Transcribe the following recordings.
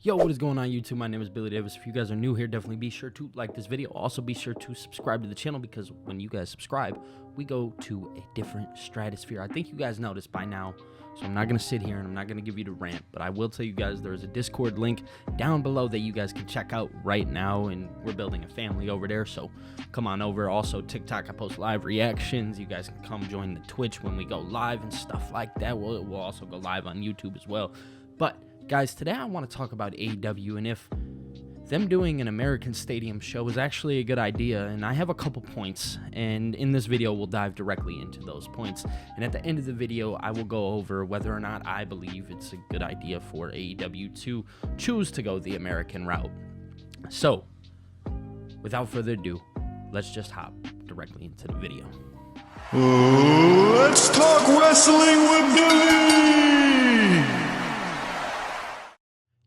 Yo, what is going on YouTube? My name is Billy Davis. If you guys are new here, definitely be sure to like this video. Also be sure to subscribe to the channel because when you guys subscribe, we go to a different stratosphere. I think you guys noticed by now, so I'm not going to sit here and I'm not going to give you the rant, but I will tell you guys there's a Discord link down below that you guys can check out right now, and we're building a family over there, so come on over. Also, TikTok, I post live reactions. You guys can come join the Twitch when we go live and stuff like that. We'll also go live on YouTube as well. But guys, today I want to talk about AEW and if them doing an American Stadium show is actually a good idea, and I have a couple points, and in this video we'll dive directly into those points, and at the end of the video I will go over whether or not I believe it's a good idea for AEW to choose to go the American route. So, without further ado, let's just hop directly into the video. Let's talk wrestling with Billy!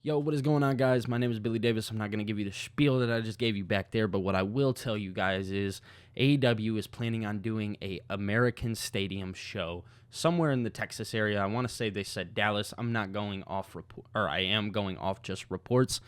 Yo, what is going on, guys? My name is Billy Davis. I'm not going to give you the spiel that I just gave you back there, but what I will tell you guys is AEW is planning on doing a American Stadium show somewhere in the Texas area. I want to say they said Dallas. I'm not going off I am going off just reports.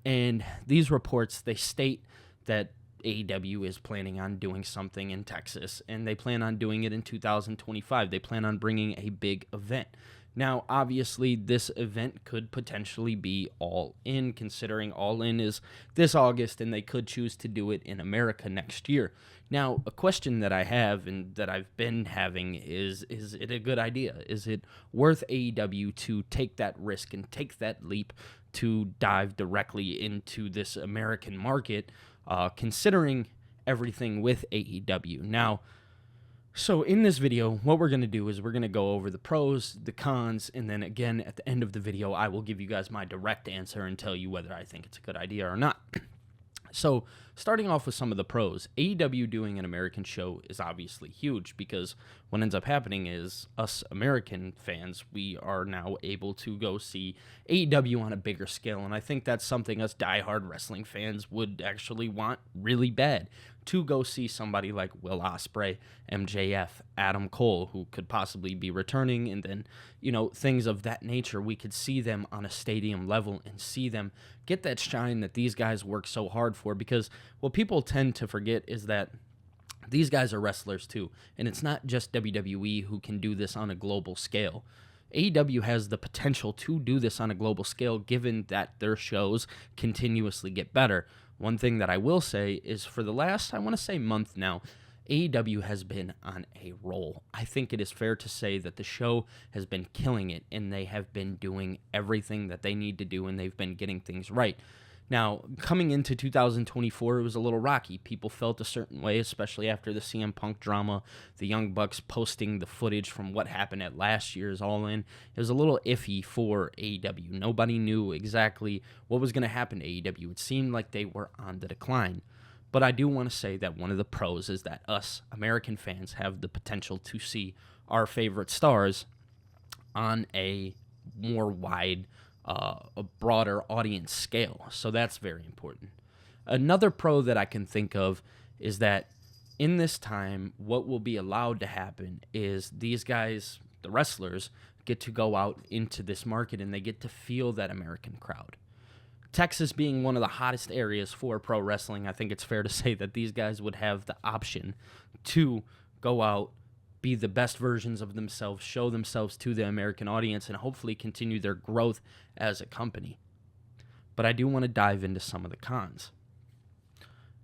And these reports, they state that AEW is planning on doing something in Texas, and they plan on doing it in 2025. They plan on bringing a big event. Now, obviously, this event could potentially be All In, considering All In is this August, and they could choose to do it in America next year. Now, a question that I have and that I've been having is it a good idea? Is it worth AEW to take that risk and take that leap to dive directly into this American market, considering everything with AEW? Now, so in this video, what we're going to do is we're going to go over the pros, the cons, and then again, at the end of the video, I will give you guys my direct answer and tell you whether I think it's a good idea or not. So, starting off with some of the pros, AEW doing an American show is obviously huge because what ends up happening is us American fans, we are now able to go see AEW on a bigger scale, and I think that's something us diehard wrestling fans would actually want really bad, to go see somebody like Will Osprey, MJF, Adam Cole, who could possibly be returning, and then, things of that nature. We could see them on a stadium level and see them get that shine that these guys work so hard for, because what people tend to forget is that these guys are wrestlers too, and it's not just WWE who can do this on a global scale. AEW has the potential to do this on a global scale given that their shows continuously get better. One thing that I will say is for the last, I want to say month now, AEW has been on a roll. I think it is fair to say that the show has been killing it, and they have been doing everything that they need to do, and they've been getting things right. Now, coming into 2024, it was a little rocky. People felt a certain way, especially after the CM Punk drama, the Young Bucks posting the footage from what happened at last year's All In. It was a little iffy for AEW. Nobody knew exactly what was going to happen to AEW. It seemed like they were on the decline. But I do want to say that one of the pros is that us American fans have the potential to see our favorite stars on a more wide, a broader audience scale. So that's very important. Another pro that I can think of is that in this time, what will be allowed to happen is these guys, the wrestlers, get to go out into this market and they get to feel that American crowd. Texas being one of the hottest areas for pro wrestling, I think it's fair to say that these guys would have the option to go out, be the best versions of themselves, show themselves to the American audience, and hopefully continue their growth as a company. But I do want to dive into some of the cons.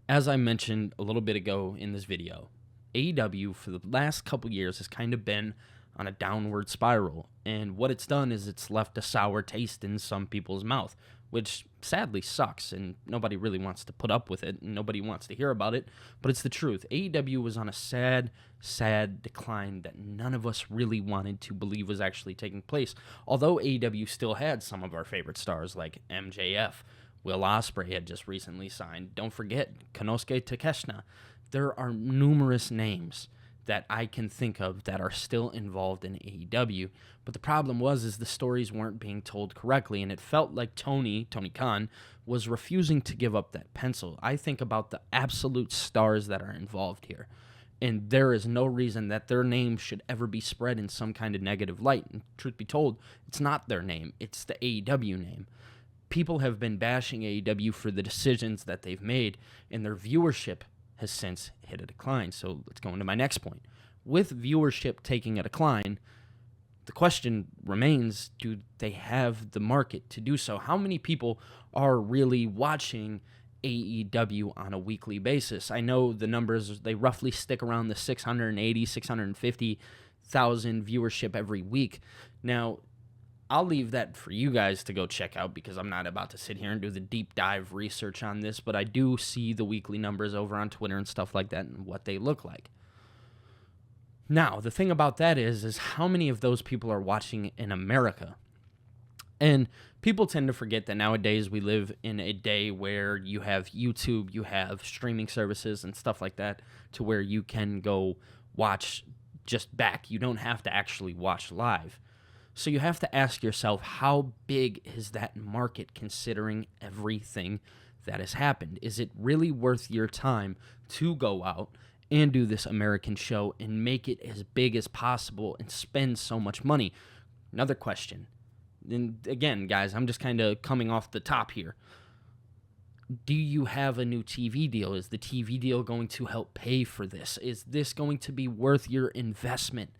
As I mentioned a little bit ago in this video, AEW for the last couple years has kind of been on a downward spiral, and what it's done is it's left a sour taste in some people's mouth, which sadly sucks, and nobody really wants to put up with it, and nobody wants to hear about it, but it's the truth. AEW was on a sad, sad decline that none of us really wanted to believe was actually taking place, although AEW still had some of our favorite stars like MJF. Will Osprey had just recently signed. Don't forget, Konosuke Takeshita. There are numerous names that I can think of that are still involved in AEW, but the problem is the stories weren't being told correctly, and it felt like Tony Khan was refusing to give up that pencil. I think about the absolute stars that are involved here, and there is no reason that their name should ever be spread in some kind of negative light, and truth be told, it's not their name, it's the AEW name. people have been bashing AEW for the decisions that they've made, and their viewership has since hit a decline. So let's go into my next point. With viewership taking a decline, the question remains, do they have the market to do so? How many people are really watching AEW on a weekly basis? I know the numbers, they roughly stick around the 680, 650,000 viewership every week. Now, I'll leave that for you guys to go check out because I'm not about to sit here and do the deep dive research on this, but I do see the weekly numbers over on Twitter and stuff like that and what they look like. Now, the thing about that is how many of those people are watching in America? And people tend to forget that nowadays we live in a day where you have YouTube, you have streaming services and stuff like that to where you can go watch just back. You don't have to actually watch live. So you have to ask yourself, how big is that market considering everything that has happened? Is it really worth your time to go out and do this American show and make it as big as possible and spend so much money? Another question. And again, guys, I'm just kind of coming off the top here. Do you have a new TV deal? Is the TV deal going to help pay for this? Is this going to be worth your investment?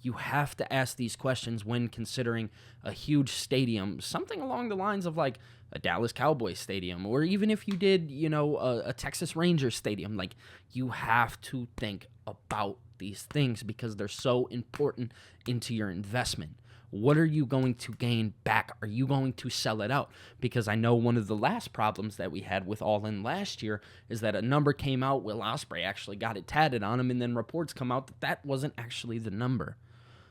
You have to ask these questions when considering a huge stadium, something along the lines of like a Dallas Cowboys stadium, or even if you did, a Texas Rangers stadium. Like, you have to think about these things because they're so important into your investment. What are you going to gain back? Are you going to sell it out? Because I know one of the last problems that we had with All In last year is that a number came out, Will Osprey actually got it tatted on him, and then reports come out that that wasn't actually the number.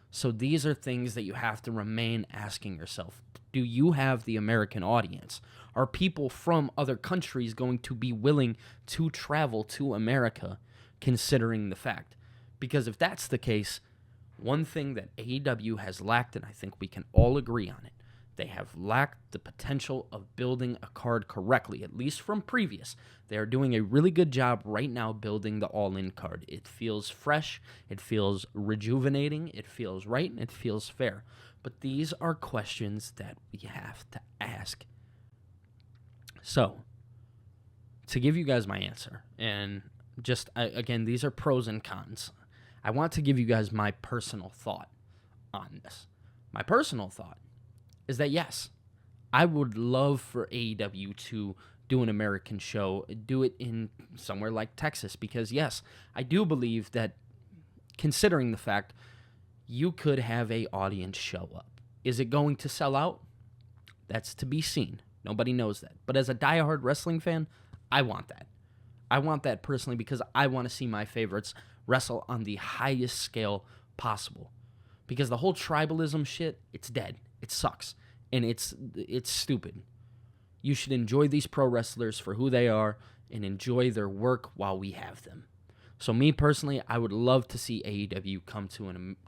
So these are things that you have to remain asking yourself. Do you have the American audience? Are people from other countries going to be willing to travel to America, considering the fact? Because if that's the case, one thing that AEW has lacked, and I think we can all agree on it, they have lacked the potential of building a card correctly, at least from previous. They are doing a really good job right now building the all-in card. It feels fresh, it feels rejuvenating, it feels right, and it feels fair. But these are questions that we have to ask. So, to give you guys my answer, and just, again, these are pros and cons. I want to give you guys my personal thought on this. My personal thought is that, yes, I would love for AEW to do an American show, do it in somewhere like Texas, because, yes, I do believe that, considering the fact, you could have a audience show up. Is it going to sell out? That's to be seen. Nobody knows that. But as a diehard wrestling fan, I want that. I want that personally because I want to see my favorites wrestle on the highest scale possible. Because the whole tribalism shit, it's dead. It sucks. And it's stupid. You should enjoy these pro wrestlers for who they are and enjoy their work while we have them. So me personally, I would love to see AEW come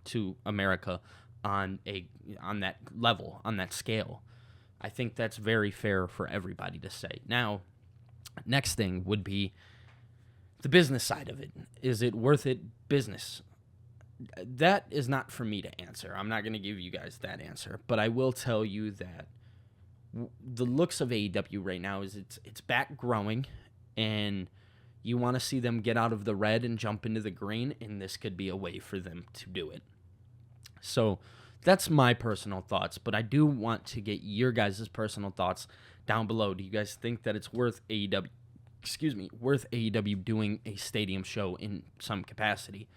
to America on that level, on that scale. I think that's very fair for everybody to say. Now, next thing would be the business side of it. Is it worth it business? That is not for me to answer. I'm not going to give you guys that answer. But I will tell you that the looks of AEW right now is it's back growing, and you want to see them get out of the red and jump into the green, and this could be a way for them to do it. So that's my personal thoughts, but I do want to get your guys' personal thoughts down below. Do you guys think that it's worth AEW doing a stadium show in some capacity?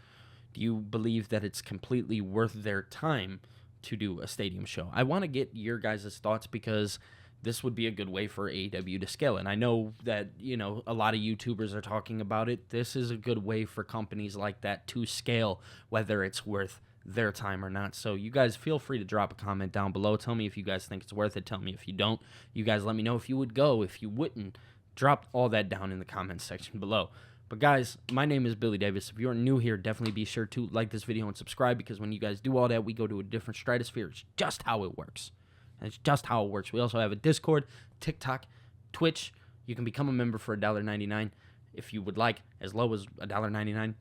Do you believe that it's completely worth their time to do a stadium show? I want to get your guys' thoughts because this would be a good way for AEW to scale. And I know that, a lot of YouTubers are talking about it. This is a good way for companies like that to scale, whether it's worth their time or not. So you guys feel free to drop a comment down below. Tell me if you guys think it's worth it. Tell me if you don't. You guys let me know if you would go, if you wouldn't. Drop all that down in the comments section below. But guys, my name is Billy Davis. If you're new here, definitely be sure to like this video and subscribe, because when you guys do all that, we go to a different stratosphere. It's just how it works. And it's just how it works. We also have a Discord, TikTok, Twitch. You can become a member for $1.99 if you would like, as low as $1.99.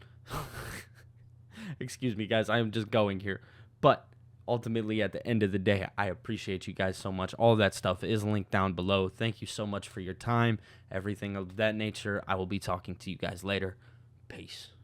Excuse me, guys. I am just going here. But ultimately, at the end of the day, I appreciate you guys so much. All that stuff is linked down below. Thank you so much for your time, everything of that nature. I will be talking to you guys later. Peace.